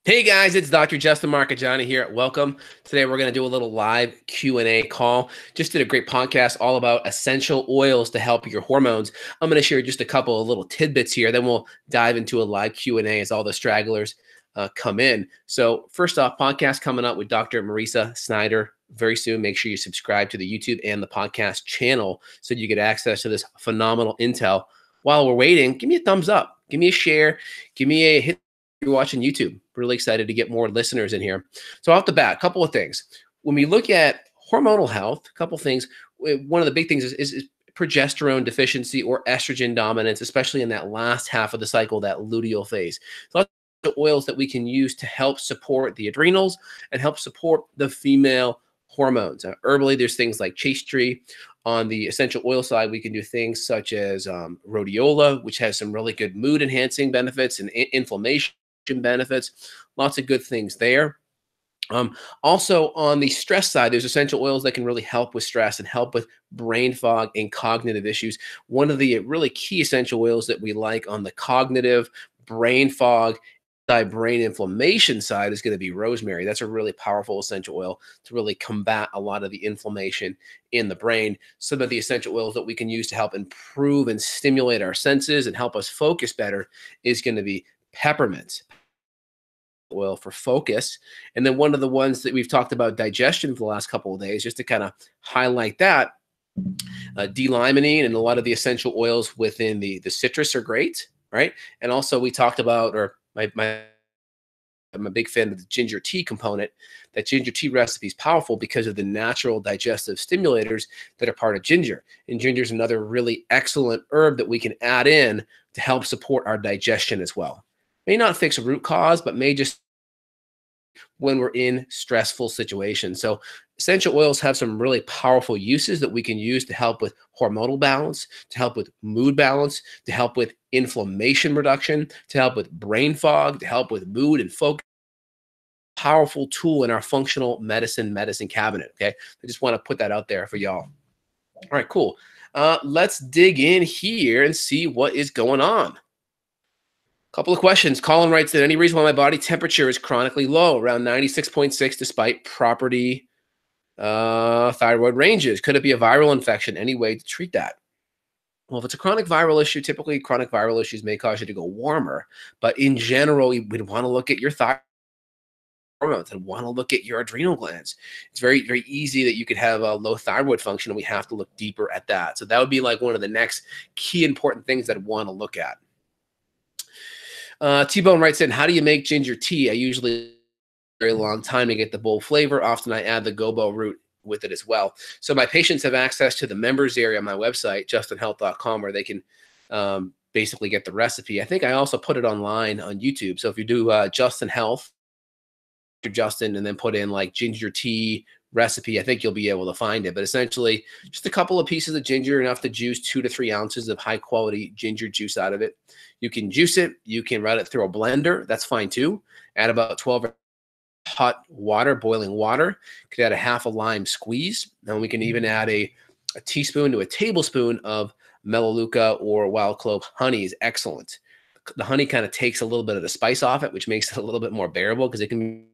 Hey guys, it's Dr. Justin Marchegiani here. Welcome. Today we're going to do a little live Q&A call. Just did a great podcast all about essential oils to help your hormones. I'm going to share just a couple of little tidbits here. Then we'll dive into a live Q&A as all the stragglers come in. So first off, podcast coming up with Dr. Marisa Snyder very soon. Make sure you subscribe to the YouTube and the podcast channel so you get access to this phenomenal intel. While we're waiting, give me a thumbs up. Give me a share. Give me a hit. You're watching YouTube. Really excited to get more listeners in here. So off the bat, a couple of things. When we look at hormonal health, a couple of things. One of the big things is progesterone deficiency or estrogen dominance, especially in that last half of the cycle, that luteal phase. So lots of oils that we can use to help support the adrenals and help support the female hormones. Herbally, there's things like chaste tree. On the essential oil side, we can do things such as rhodiola, which has some really good mood enhancing benefits and inflammation benefits, lots of good things there. Also on the stress side, there's essential oils that can really help with stress and help with brain fog and cognitive issues. One of the really key essential oils that we like on the cognitive brain fog, brain inflammation side is going to be rosemary. That's a really powerful essential oil to really combat a lot of the inflammation in the brain. Some of the essential oils that we can use to help improve and stimulate our senses and help us focus better is going to be peppermint oil for focus. And then one of the ones that we've talked about digestion for the last couple of days, just to kind of highlight that, D-limonene and a lot of the essential oils within the citrus are great, right? And also we talked about, or I'm a big fan of the ginger tea component. That ginger tea recipe is powerful because of the natural digestive stimulators that are part of ginger. And ginger is another really excellent herb that we can add in to help support our digestion as well. May not fix a root cause, but may just when we're in stressful situations. So essential oils have some really powerful uses that we can use to help with hormonal balance, to help with mood balance, to help with inflammation reduction, to help with brain fog, to help with mood and focus. Powerful tool in our functional medicine cabinet. Okay. I just want to put that out there for y'all. All right, cool. Let's dig in here and see what is going on. Couple of questions. Colin writes that any reason why my body temperature is chronically low, around 96.6, despite property thyroid ranges. Could it be a viral infection? Any way to treat that? Well, if it's a chronic viral issue, typically chronic viral issues may cause you to go warmer. But in general, we'd want to look at your thyroid hormones and want to look at your adrenal glands. It's very, very easy that you could have a low thyroid function, and we have to look deeper at that. So that would be like one of the next key important things that I'd want to look at. T-Bone writes in, how do you make ginger tea? I usually very long time to get the bold flavor. Often I add the gobo root with it as well. So my patients have access to the members area on my website, justinhealth.com, where they can basically get the recipe. I think I also put it online on YouTube. So if you do Justin Health, Justin, and then put in like ginger tea recipe, I think you'll be able to find it. But essentially just a couple of pieces of ginger, enough to juice 2 to 3 ounces of high quality ginger juice out of it. You can juice it. You can run it through a blender. That's fine too. Add about 12 hot water, boiling water. Could add a half a lime squeeze. And we can even add a teaspoon to a tablespoon of melaleuca or wild clove honey is excellent. The honey kind of takes a little bit of the spice off it, which makes it a little bit more bearable because it can.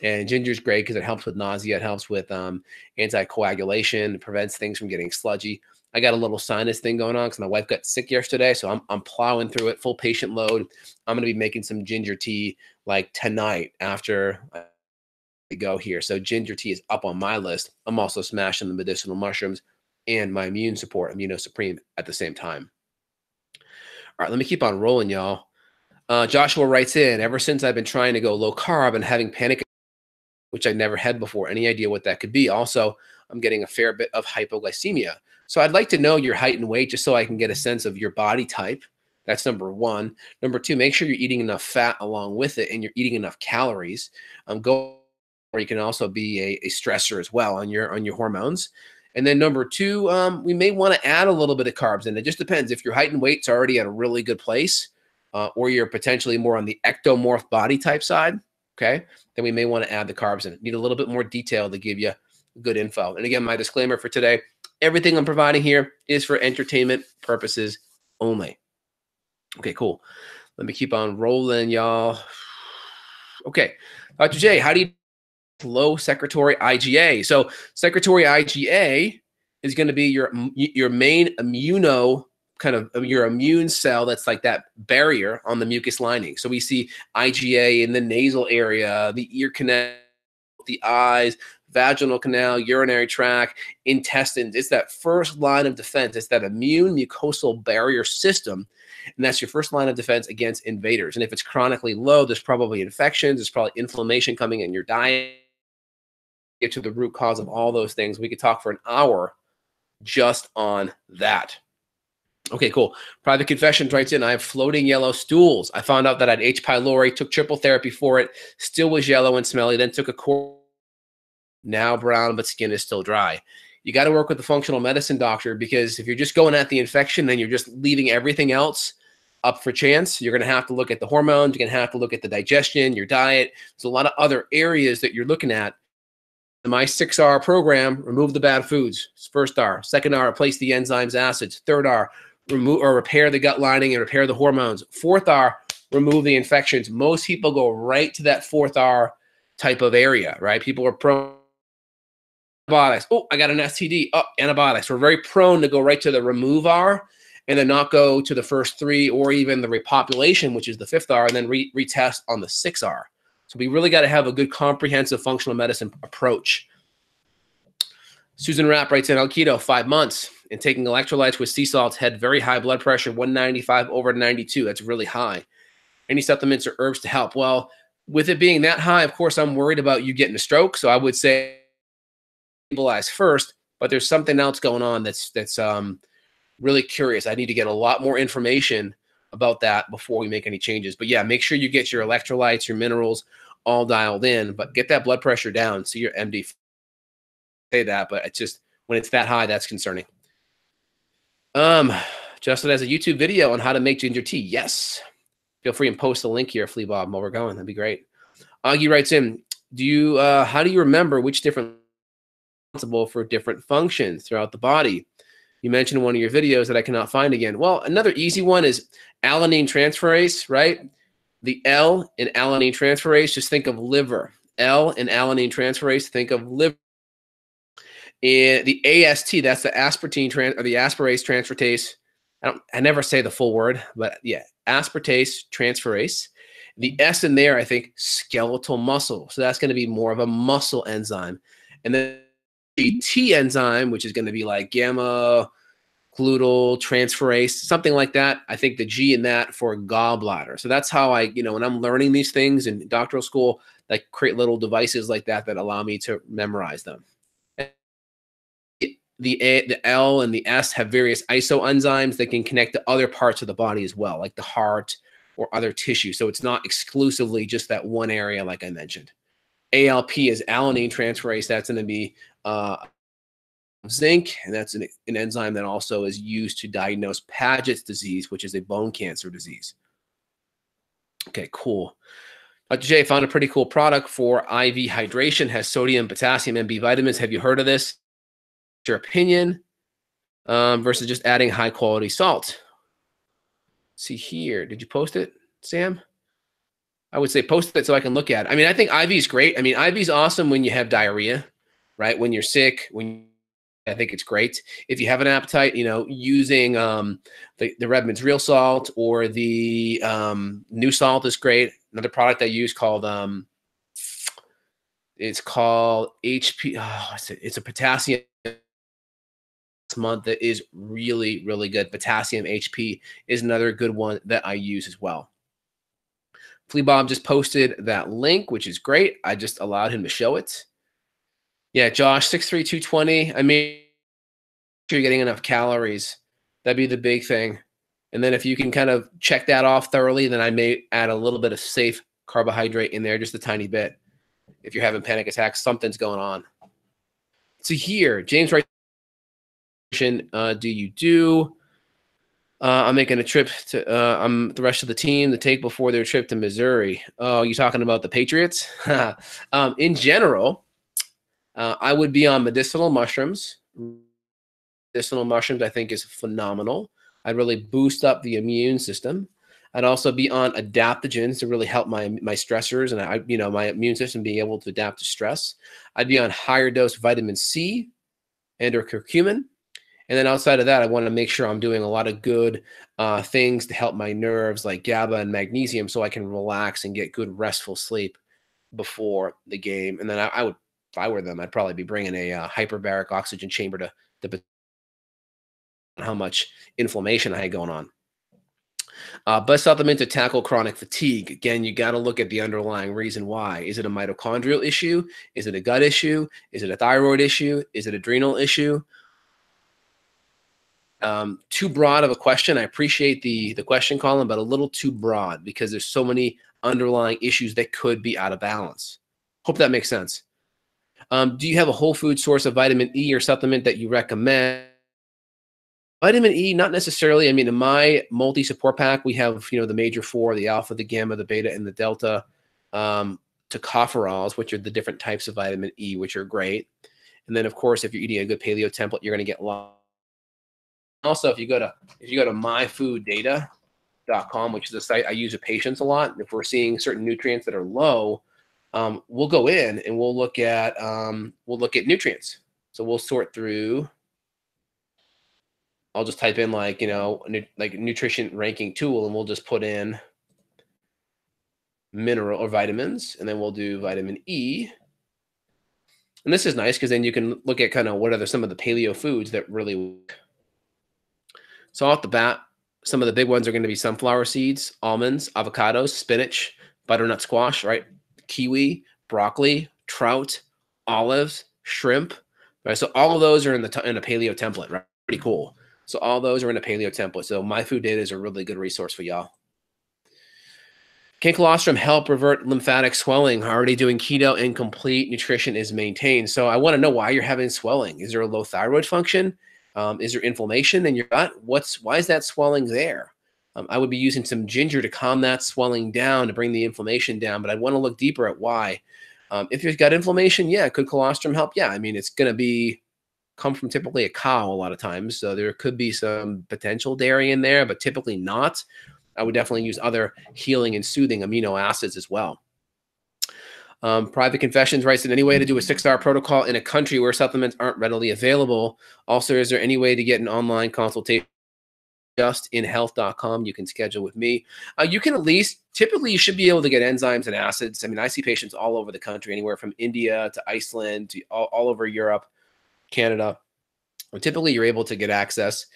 And ginger is great because it helps with nausea. It helps with anticoagulation. It prevents things from getting sludgy. I got a little sinus thing going on because my wife got sick yesterday. So I'm plowing through it, full patient load. I'm going to be making some ginger tea like tonight after I go here. So ginger tea is up on my list. I'm also smashing the medicinal mushrooms and my immune support, Immuno Supreme, at the same time. All right, let me keep on rolling, y'all. Joshua writes in, ever since I've been trying to go low carb and having panic, which I never had before. Any idea what that could be? Also, I'm getting a fair bit of hypoglycemia. So I'd like to know your height and weight just so I can get a sense of your body type. That's number one. Number two, make sure you're eating enough fat along with it and you're eating enough calories. Or you can also be a stressor as well on your hormones. And then number two, we may want to add a little bit of carbs in. It just depends. If your height and weight's already at a really good place, or you're potentially more on the ectomorph body type side, okay, then we may want to add the carbs in. Need a little bit more detail to give you good info. And again, my disclaimer for today, everything I'm providing here is for entertainment purposes only. Okay, cool. Let me keep on rolling, y'all. Okay, Dr. J, how do you low secretory IgA? So secretory IgA is going to be your main immuno kind of your immune cell that's like that barrier on the mucus lining. So we see IgA in the nasal area, the ear canal, the eyes, vaginal canal, urinary tract, intestines. It's that first line of defense. It's that immune mucosal barrier system. And that's your first line of defense against invaders. And if it's chronically low, there's probably infections, there's probably inflammation coming in your diet. Get to the root cause of all those things. We could talk for an hour just on that. Okay, cool. Private confession writes in, I have floating yellow stools. I found out that I had H. pylori, took triple therapy for it, still was yellow and smelly, then took a course, now brown, but skin is still dry. You got to work with the functional medicine doctor, because if you're just going at the infection and you're just leaving everything else up for chance, you're going to have to look at the hormones, you're going to have to look at the digestion, your diet. There's a lot of other areas that you're looking at. My 6R program, remove the bad foods. First R. Second R, replace the enzymes, acids. Third R, remove or repair the gut lining and repair the hormones. Fourth R, remove the infections. Most people go right to that fourth R type of area, right? People are prone to antibiotics. Oh, I got an STD. Oh, antibiotics. We're very prone to go right to the remove R and then not go to the first three or even the repopulation, which is the fifth R, and then retest on the 6R. So we really got to have a good comprehensive functional medicine approach. Susan Rapp writes in, on keto, 5 months, and taking electrolytes with sea salts, had very high blood pressure, 195 over 92. That's really high. Any supplements or herbs to help? Well, with it being that high, of course, I'm worried about you getting a stroke. So I would say stabilize first, but there's something else going on that's really curious. I need to get a lot more information about that before we make any changes. But yeah, make sure you get your electrolytes, your minerals all dialed in, but get that blood pressure down. See your MD say that, but it's just when it's that high, that's concerning. Justin has a YouTube video on how to make ginger tea. Yes. Feel free and post the link here, Flea Bob, while we're going. That'd be great. Augie writes in, how do you remember which different responsible for different functions throughout the body? You mentioned in one of your videos that I cannot find again. Well, another easy one is alanine transferase, right? The L in alanine transferase, just think of liver. L in alanine transferase, think of liver. And the AST, that's the aspartame or the aspartase transferase. I never say the full word, but yeah, aspartase transferase. The S in there, I think, skeletal muscle. So that's going to be more of a muscle enzyme. And then the T enzyme, which is going to be like gamma glutyl transferase, something like that. I think the G in that for gallbladder. So that's how I, when I'm learning these things in doctoral school, I create little devices like that that allow me to memorize them. The L and the S have various isoenzymes that can connect to other parts of the body as well, like the heart or other tissue. So it's not exclusively just that one area, like I mentioned. ALP is alanine transferase. That's going to be zinc, and that's an enzyme that also is used to diagnose Paget's disease, which is a bone cancer disease. Okay, cool. Dr. J found a pretty cool product for IV hydration, has sodium, potassium, and B vitamins. Have you heard of this? Your opinion versus just adding high quality salt. See here, did you post it, Sam? I would say post it so I can look at it. I mean, I think IV is great. I mean, IV is awesome when you have diarrhea, right? When you're sick, I think it's great. If you have an appetite, using the Redmond's Real Salt or the New Salt is great. Another product I use called it's called HP. Oh, it's a potassium month that is really, really good. Potassium HP is another good one that I use as well. Flea Bob just posted that link, which is great. I just allowed him to show it. Yeah, Josh, 6'3", 220. I mean, you're getting enough calories. That'd be the big thing. And then if you can kind of check that off thoroughly, then I may add a little bit of safe carbohydrate in there, just a tiny bit. If you're having panic attacks, something's going on. So here, James writes, do you do? I'm making a trip to the rest of the team to take before their trip to Missouri. Oh, you talking about the Patriots? In general, I would be on medicinal mushrooms. Medicinal mushrooms, I think, is phenomenal. I really boost up the immune system. I'd also be on adaptogens to really help my stressors and my immune system being able to adapt to stress. I'd be on higher dose vitamin C and or curcumin. And then outside of that, I want to make sure I'm doing a lot of good things to help my nerves like GABA and magnesium so I can relax and get good restful sleep before the game. And then I would, if I were them, I'd probably be bringing a hyperbaric oxygen chamber to how much inflammation I had going on. But supplement to tackle chronic fatigue. Again, you got to look at the underlying reason why. Is it a mitochondrial issue? Is it a gut issue? Is it a thyroid issue? Is it adrenal issue? Too broad of a question. I appreciate the question, Colin, but a little too broad because there's so many underlying issues that could be out of balance. Hope that makes sense. Do you have a whole food source of vitamin E or supplement that you recommend? Vitamin E, not necessarily. I mean, in my multi-support pack, we have, the major four, the alpha, the gamma, the beta, and the delta tocopherols, which are the different types of vitamin E, which are great. And then, of course, if you're eating a good paleo template, you're going to get a lot. Also, if you go to myfooddata.com, which is a site I use with patients a lot, if we're seeing certain nutrients that are low, we'll go in and we'll look at nutrients. So we'll sort through. I'll just type in like nutrition ranking tool, and we'll just put in mineral or vitamins, and then we'll do vitamin E. And this is nice because then you can look at kind of what are some of the paleo foods that really work. So off the bat, some of the big ones are going to be sunflower seeds, almonds, avocados, spinach, butternut squash, right? Kiwi, broccoli, trout, olives, shrimp, right? So all of those are in a paleo template, right? Pretty cool. So all those are in a paleo template. So My Food Data is a really good resource for y'all. Can colostrum help revert lymphatic swelling? Already doing keto and complete nutrition is maintained. So I want to know why you're having swelling. Is there a low thyroid function? Is there inflammation in your gut? Why is that swelling there? I would be using some ginger to calm that swelling down, to bring the inflammation down, but I'd want to look deeper at why. If you've got inflammation, yeah, could colostrum help? Yeah, I mean, it's going to come from typically a cow a lot of times, so there could be some potential dairy in there, but typically not. I would definitely use other healing and soothing amino acids as well. Private Confessions writes, in any way to do a 6-star protocol in a country where supplements aren't readily available? Also, is there any way to get an online consultation? Justinhealth.com. You can schedule with me. You can at least, typically you should be able to get enzymes and acids. I mean, I see patients all over the country, anywhere from India to Iceland to all over Europe, Canada. Well, typically you're able to get access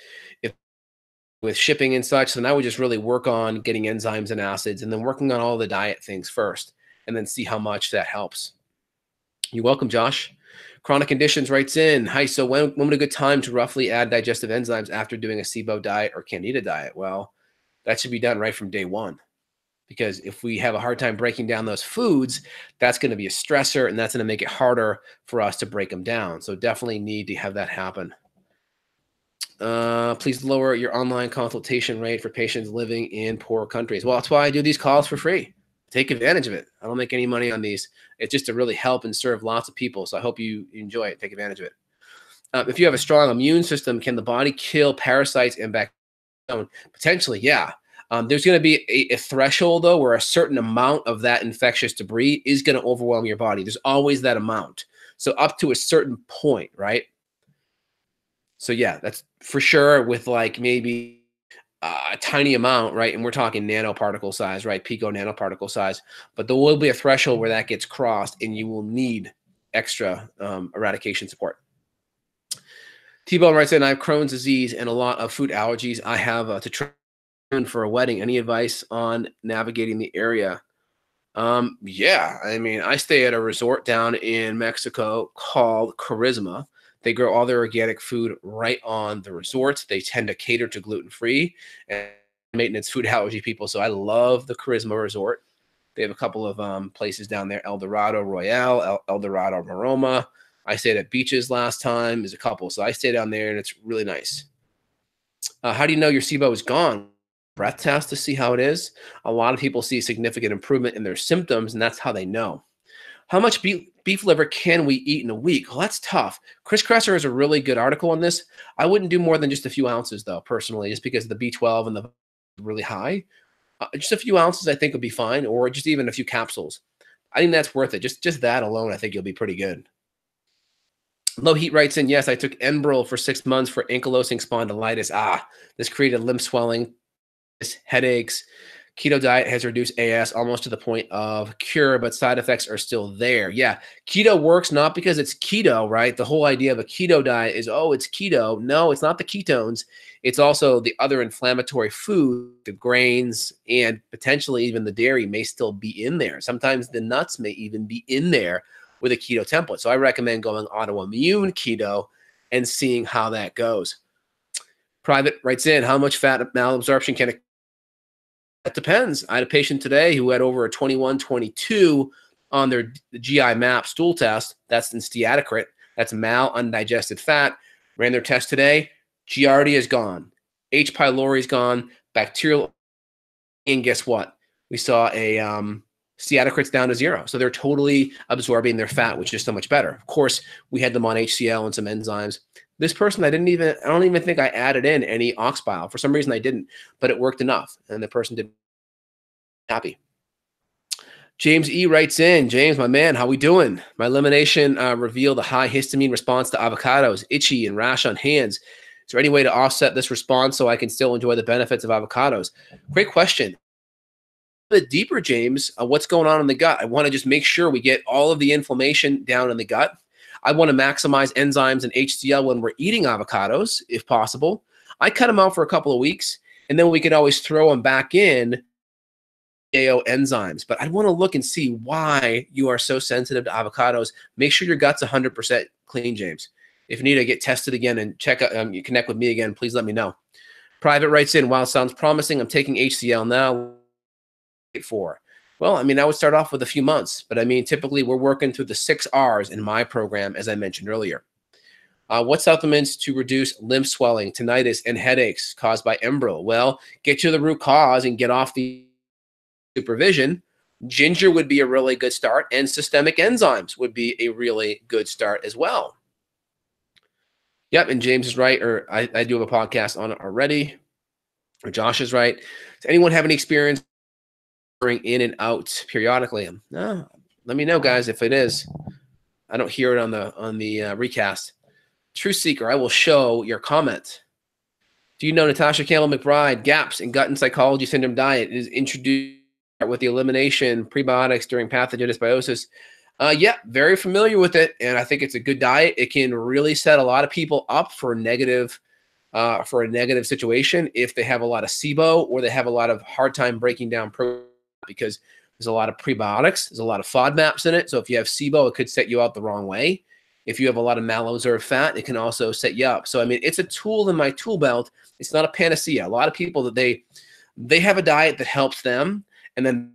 with shipping and such. So now we just really work on getting enzymes and acids and then working on all the diet things first and then see how much that helps. You're welcome, Josh. Chronic Conditions writes in, hi, so when would a good time to roughly add digestive enzymes after doing a SIBO diet or Candida diet? Well, that should be done right from day one, because if we have a hard time breaking down those foods, that's going to be a stressor, and that's going to make it harder for us to break them down. So definitely need to have that happen. Please lower your online consultation rate for patients living in poor countries. Well, that's why I do these calls for free. Take advantage of it. I don't make any money on these. It's just to really help and serve lots of people. So I hope you enjoy it. Take advantage of it. If you have a strong immune system, can the body kill parasites and bacteria? Potentially, yeah. There's going to be a threshold, though, where a certain amount of that infectious debris is going to overwhelm your body. There's always that amount. So up to a certain point, right? So yeah, that's for sure, with like maybe a tiny amount, right? And we're talking nanoparticle size, right? Pico nanoparticle size. But there will be a threshold where that gets crossed and you will need extra eradication support. T-Bone writes in, I have Crohn's disease and a lot of food allergies. I have to train for a wedding. Any advice on navigating the area? Yeah, I mean, I stay at a resort down in Mexico called Charisma. They grow all their organic food right on the resort. They tend to cater to gluten-free and maintenance food allergy people. So I love the Charisma Resort. They have a couple of places down there, El Dorado Royale, El Dorado Maroma. I stayed at Beaches last time. There's a couple. So I stay down there, and it's really nice. How do you know your SIBO is gone? Breath test to see how it is. A lot of people see significant improvement in their symptoms, and that's how they know. How much beef liver can we eat in a week? Well, that's tough. Chris Kresser has a really good article on this. I wouldn't do more than just a few ounces, though, personally, just because the B12 and the really high. Just a few ounces, I think, would be fine, or just even a few capsules. I think that's worth it. Just that alone, I think you'll be pretty good. Low Heat writes in, yes, I took Enbrel for 6 months for ankylosing spondylitis. This created limb swelling, headaches. Keto diet has reduced AS almost to the point of cure, but side effects are still there. Yeah, keto works not because it's keto, right? The whole idea of a keto diet is, oh, it's keto. No, it's not the ketones. It's also the other inflammatory food, the grains, and potentially even the dairy may still be in there. Sometimes the nuts may even be in there with a keto template. So I recommend going autoimmune keto and seeing how that goes. Private writes in, how much fat malabsorption can it? It depends. I had a patient today who had over a 21, 22 on their GI map stool test. That's in steatocrit. That's mal undigested fat. Ran their test today. Giardia is gone. H. pylori is gone. Bacterial. And guess what? We saw a steatocrit's down to 0. So they're totally absorbing their fat, which is so much better. Of course, we had them on HCl and some enzymes. This person, I don't even think I added in any ox bile. For some reason I didn't, but it worked enough. And the person did happy. James E writes in, James, my man, how we doing? My elimination revealed a high histamine response to avocados, itchy and rash on hands. Is there any way to offset this response so I can still enjoy the benefits of avocados? Great question. A bit deeper, James, what's going on in the gut? I want to just make sure we get all of the inflammation down in the gut. I want to maximize enzymes and HCl when we're eating avocados, if possible. I cut them out for a couple of weeks, and then we could always throw them back in AO enzymes. But I want to look and see why you are so sensitive to avocados. Make sure your gut's 100% clean, James. If you need to get tested again and check out, you connect with me again, please let me know. Private writes in, while it sounds promising, I'm taking HCl now. For? Well, I mean, I would start off with a few months, but I mean, typically we're working through the 6 R's in my program, as I mentioned earlier. What supplements to reduce limb swelling, tinnitus, and headaches caused by Enbrel? Well, get to the root cause and get off the supervision. Ginger would be a really good start, and systemic enzymes would be a really good start as well. Yep, and James is right, or I do have a podcast on it already, or Josh is right. Does anyone have any experience in and out periodically? No, let me know, guys, if it is. I don't hear it on the recast. Truth Seeker, I will show your comment. Do you know Natasha Campbell McBride, gaps in gut and psychology syndrome diet is introduced with the elimination prebiotics during pathogen dysbiosis? Yeah, very familiar with it, and I think it's a good diet. It can really set a lot of people up for a negative situation if they have a lot of SIBO or they have a lot of hard time breaking down protein, because there's a lot of prebiotics, there's a lot of FODMAPs in it. So if you have SIBO, it could set you out the wrong way. If you have a lot of malabsorbed fat, it can also set you up. So I mean, it's a tool in my tool belt. It's not a panacea. A lot of people that they have a diet that helps them, and then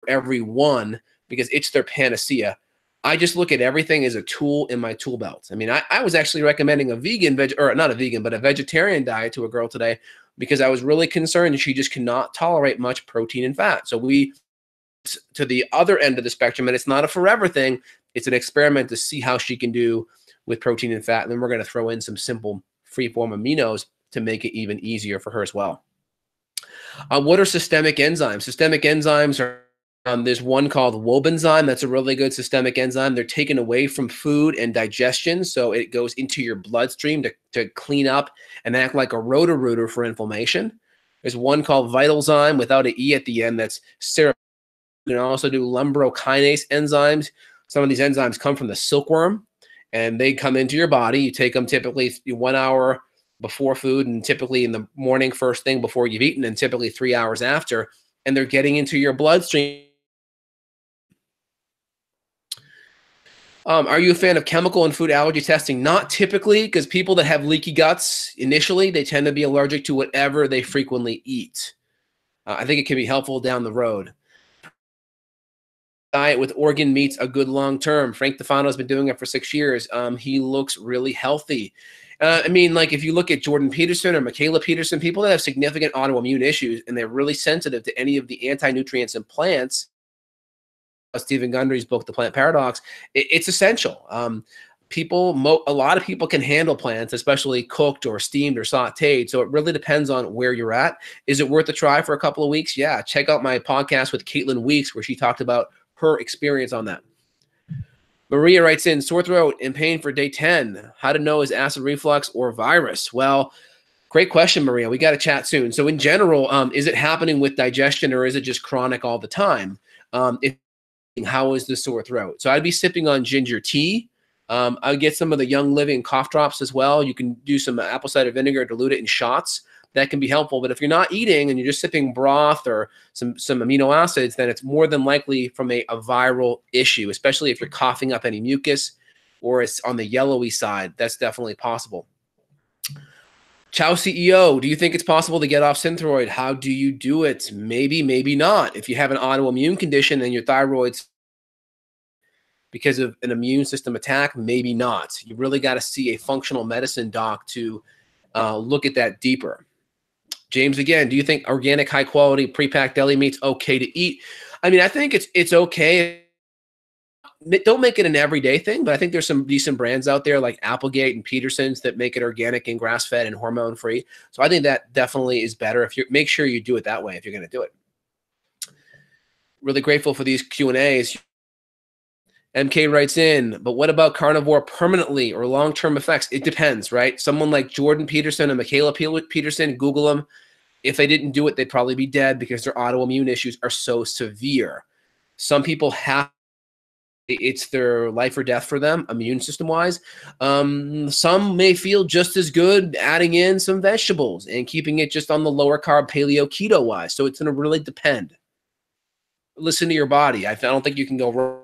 everyone, because it's their panacea. I just look at everything as a tool in my tool belt. I mean, I was actually recommending a vegetarian diet to a girl today because I was really concerned that she just cannot tolerate much protein and fat. So we to the other end of the spectrum, and it's not a forever thing. It's an experiment to see how she can do with protein and fat. And then we're going to throw in some simple free-form aminos to make it even easier for her as well. What are systemic enzymes? Systemic enzymes are there's one called Wobenzyme. That's a really good systemic enzyme. They're taken away from food and digestion, so it goes into your bloodstream to clean up and act like a rotor-rooter for inflammation. There's one called Vitalzyme without an E at the end. That's serum. You can also do lumbrokinase enzymes. Some of these enzymes come from the silkworm, and they come into your body. You take them typically 1 hour before food, and typically in the morning, first thing before you've eaten, and typically 3 hours after, and they're getting into your bloodstream. Are you a fan of chemical and food allergy testing? Not typically, because people that have leaky guts initially, they tend to be allergic to whatever they frequently eat. I think it can be helpful down the road. Diet with organ meats a good long term. Frank Defano's been doing it for 6 years. He looks really healthy. I mean, like if you look at Jordan Peterson or Michaela Peterson, people that have significant autoimmune issues and they're really sensitive to any of the anti-nutrients in plants, Stephen Gundry's book, The Plant Paradox, it's essential. A lot of people can handle plants, especially cooked or steamed or sauteed. So it really depends on where you're at. Is it worth a try for a couple of weeks? Yeah. Check out my podcast with Caitlin Weeks, where she talked about her experience on that. Maria writes in, sore throat and pain for day 10. How to know is acid reflux or virus? Well, great question, Maria. We got to chat soon. So in general, is it happening with digestion or is it just chronic all the time? How is the sore throat? So I'd be sipping on ginger tea. I would get some of the Young Living cough drops as well. You can do some apple cider vinegar, dilute it in shots. That can be helpful. But if you're not eating and you're just sipping broth or some amino acids, then it's more than likely from a viral issue, especially if you're coughing up any mucus or it's on the yellowy side. That's definitely possible. Ciao CEO, do you think it's possible to get off Synthroid? How do you do it? Maybe, maybe not. If you have an autoimmune condition and your thyroid's because of an immune system attack, maybe not. You really got to see a functional medicine doc to look at that deeper. James, again, do you think organic, high quality, pre-packed deli meat's okay to eat? I mean, I think it's okay. Don't make it an everyday thing, but I think there's some decent brands out there like Applegate and Peterson's that make it organic and grass-fed and hormone-free. So I think that definitely is better. If you make sure you do it that way if you're going to do it. Really grateful for these Q&As. MK writes in, but what about carnivore permanently or long-term effects? It depends, right? Someone like Jordan Peterson and Michaela Peterson, Google them. If they didn't do it, they'd probably be dead because their autoimmune issues are so severe. Some people have, it's their life or death for them, immune system-wise. Some may feel just as good adding in some vegetables and keeping it just on the lower carb paleo keto-wise. So it's going to really depend. Listen to your body. I don't think you can go wrong.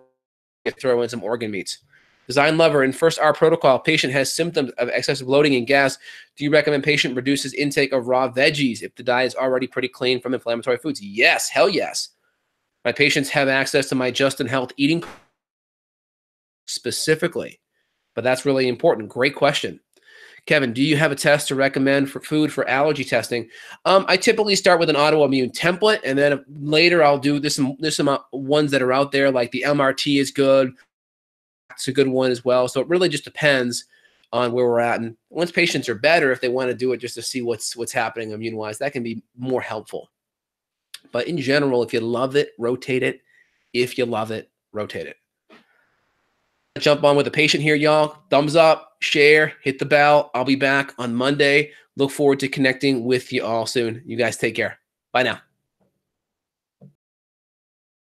Throw in some organ meats. Design Lover, in first R protocol, patient has symptoms of excessive bloating and gas. Do you recommend patient reduces intake of raw veggies if the diet is already pretty clean from inflammatory foods? Yes, hell yes. My patients have access to my Justin Health eating specifically, but that's really important. Great question. Kevin, do you have a test to recommend for food for allergy testing? I typically start with an autoimmune template, and then later I'll do there's some ones that are out there, like the MRT is good. It's a good one as well. So it really just depends on where we're at. And once patients are better, if they want to do it just to see what's happening immune-wise, that can be more helpful. But in general, if you love it, rotate it. If you love it, rotate it. Jump on with a patient here, y'all. Thumbs up, share, hit the bell. I'll be back on Monday. Look forward to connecting with you all soon. You guys take care. Bye now.